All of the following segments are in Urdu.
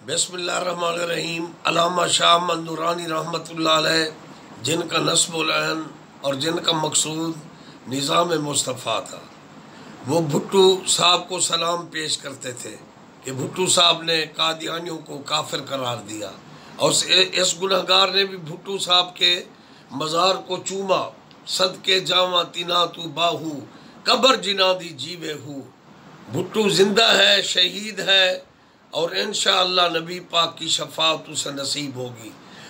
بسم اللہ الرحمن الرحیم۔ علامہ شاہ احمد نورانی رحمۃ اللہ علیہ، جن کا نسب العین اور جن کا مقصود نظام مصطفیٰ تھا، وہ بھٹو صاحب کو سلام پیش کرتے تھے کہ بھٹو صاحب نے قادیانیوں کو کافر قرار دیا، اور اس گنہگار نے بھی بھٹو صاحب کے مزار کو چوما۔ صدقے جاواں تینا تو باہو قبر جنا دی جیوے ہو۔ بھٹو زندہ ہے، شہید ہے، اور انشاءاللہ نبی پاک کی شفاعت اسے نصیب ہوگی۔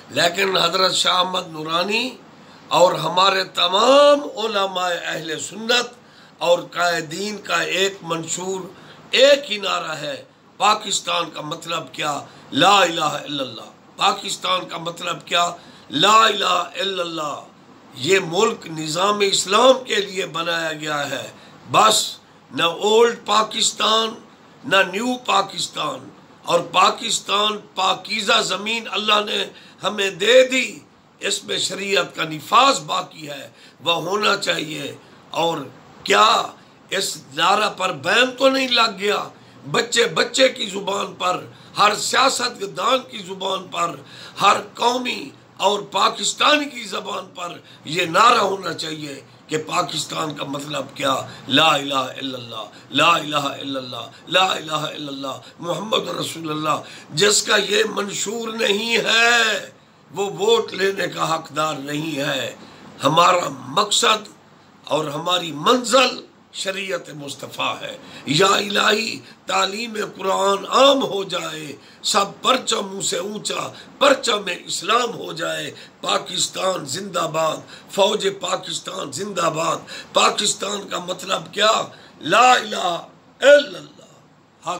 لیکن حضرت شاہ احمد نورانی اور ہمارے تمام علماء اہل سنت اور قائدین کا ایک منشور، ایک ہی نعرہ ہے، پاکستان کا مطلب کیا؟ لا الہ الا اللہ۔ پاکستان کا مطلب کیا؟ لا الہ الا اللہ۔ یہ ملک نظام اسلام کے لیے بنایا گیا ہے، بس نہ اولڈ پاکستان نہ نیو پاکستان۔ اور پاکستان پاکیزہ زمین اللہ نے ہمیں دے دی، اس میں شریعت کا نفاذ باقی ہے، وہ ہونا چاہیے۔ اور کیا اس نعرہ پر بین تو نہیں لگ گیا؟ بچے بچے کی زبان پر، ہر سیاست دان کی زبان پر، ہر قومی اور پاکستان کی زبان پر یہ نعرہ ہونا چاہیے کہ پاکستان کا مطلب کیا؟ لا الہ الا اللہ، لا الہ الا اللہ، لا الہ الا اللہ محمد رسول اللہ۔ جس کا یہ منشور نہیں ہے وہ ووٹ لینے کا حقدار نہیں ہے۔ ہمارا مقصد اور ہماری منزل شریعت مصطفیٰ ہے۔ یا الہی تعلیم قرآن عام ہو جائے، سب پرچم منہ سے اونچا پرچم اسلام ہو جائے۔ پاکستان زندہ باد، فوج پاکستان زندہ باد۔ پاکستان کا مطلب کیا؟ لا الہ الا اللہ۔